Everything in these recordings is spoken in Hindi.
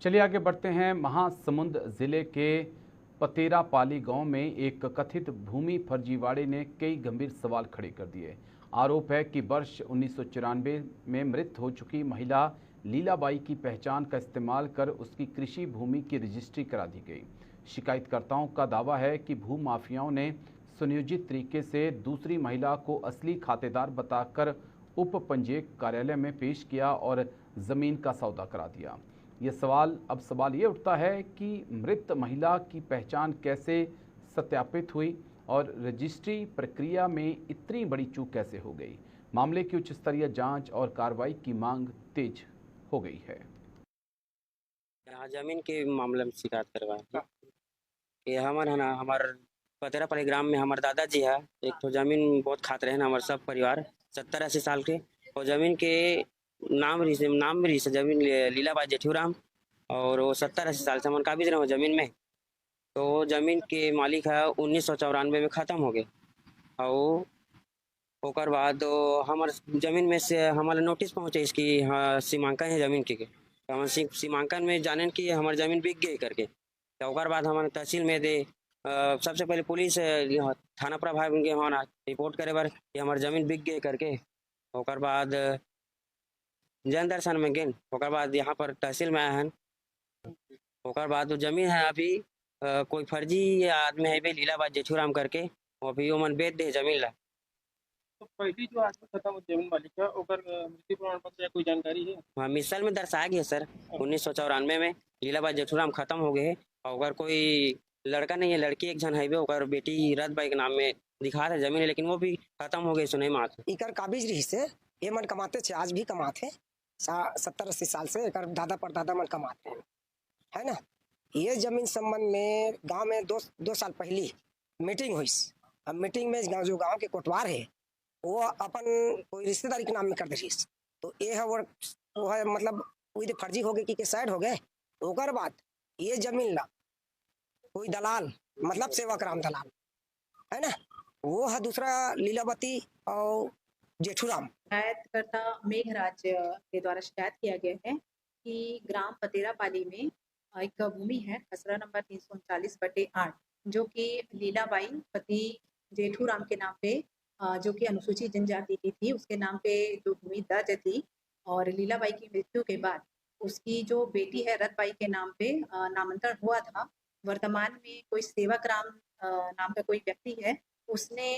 चलिए आगे बढ़ते हैं। महासमुंद जिले के पतेरापाली गांव में एक कथित भूमि फर्जीवाड़े ने कई गंभीर सवाल खड़े कर दिए। आरोप है कि वर्ष 1994 में मृत हो चुकी महिला लीलाबाई की पहचान का इस्तेमाल कर उसकी कृषि भूमि की रजिस्ट्री करा दी गई। शिकायतकर्ताओं का दावा है कि भूमाफियाओं ने सुनियोजित तरीके से दूसरी महिला को असली खातेदार बताकर उप पंजीयक कार्यालय में पेश किया और जमीन का सौदा करा दिया। अब सवाल ये उठता है कि मृत महिला की पहचान कैसे सत्यापित हुई और रजिस्ट्री प्रक्रिया में इतनी बड़ी चूक कैसे हो गई। मामले की उच्च स्तरीय जांच और कार्रवाई की मांग तेज हो गई है। यहाँ जमीन के मामले में शिकायत करवाए कि हमार है ना हमार पतेरापल्ली ग्राम में हमार दादाजी है। एक तो जमीन बहुत खाते रहे ना हमारे सब परिवार 70-80 साल के। और जमीन के नाम रही से जमीन लीलाबाई जेठूराम। और वो 70-80 साल से हमारे काबिज रहे जमीन में। तो जमीन के मालिक है 1994 में ख़त्म हो गए। और ओकर बाद हमार जमीन में से हमारे नोटिस पहुँचे इसकी हाँ सीमांकन है जमीन के। तो हम सीमांकन में जाने कि हमारी जमीन बिक गई करके। तो ओकर बाद हमारे तहसील में दे सबसे पहले पुलिस थाना प्रभारी उनके वहाँ रिपोर्ट करे बार कि हमारी जमीन बिक गई करके। ओकर बाद जन दर्शन में गेन ओकर बाद यहाँ पर तहसील में आए हैं। ओकर बाद वो जमीन है अभी कोई फर्जी आदमी है लीलाबाई जेठूराम करके। वो अभी वो मन बेच दे जमीन ला। तो पहली जो आदमी खत्म हो जमीन मालिक का ओकर मृत्यु प्रमाण पत्र या कोई जानकारी है? हाँ मिसल में दर्शाया गया सर 1994 में लीलाबाई जेठूराम खत्म हो गए। और अगर कोई लड़का नहीं है लड़की एक जन है ओकर बेटी रतबाई के नाम में दिखा था जमीन है लेकिन वो भी खत्म हो गई सुनई मात। इकर काबिज रही से ये मन कमाते थे, आज भी कमाते 70-80 साल से एकर दादा परदादा मन कमाते हैं, है ना। ये जमीन संबंध में गांव में दो साल पहले मीटिंग हुई। अब मीटिंग में जो गांव के कोटवार है वो अपन कोई रिश्तेदारी के नाम में कर दे। तो ये है वो है मतलब कोई फर्जी हो गए कि साइड हो गए। ओकर बाद ये जमीन ला कोई दलाल मतलब सेवाग्राम दलाल है ना, वो है दूसरा लीलावती और जेठूराम। शिकायतकर्ता मेघराज के द्वारा शिकायत किया गया है कि ग्राम पतेरापाली में एक भूमि है खसरा नंबर 339/8 जो कि लीलाबाई पति जेठूराम के नाम पे जो कि अनुसूचित जनजाति की थी उसके नाम पे जो भूमि दर्ज थी। और लीलाबाई की मृत्यु के बाद उसकी जो बेटी है रतबाई के नाम पे नामांतरण हुआ था। वर्तमान में कोई सेवाग्राम नाम का कोई व्यक्ति है उसने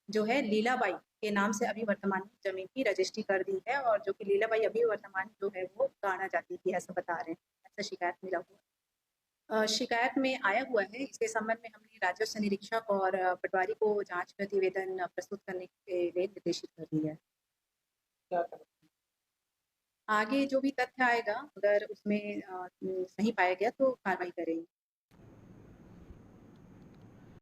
जो है लीलाबाई के नाम से अभी वर्तमान में जमीन की रजिस्ट्री कर दी है और जो कि लीलाबाई अभी वर्तमान जो है वो काना जाती थी ऐसा बता रहे हैं, ऐसा शिकायत मिला हुआ शिकायत में आया हुआ है। इसके संबंध में हमने राजस्व निरीक्षक और पटवारी को जांच प्रतिवेदन प्रस्तुत करने के लिए निर्देशित कर दिया है। आगे जो भी तथ्य आएगा अगर उसमें सही पाया गया तो कार्रवाई करेंगे।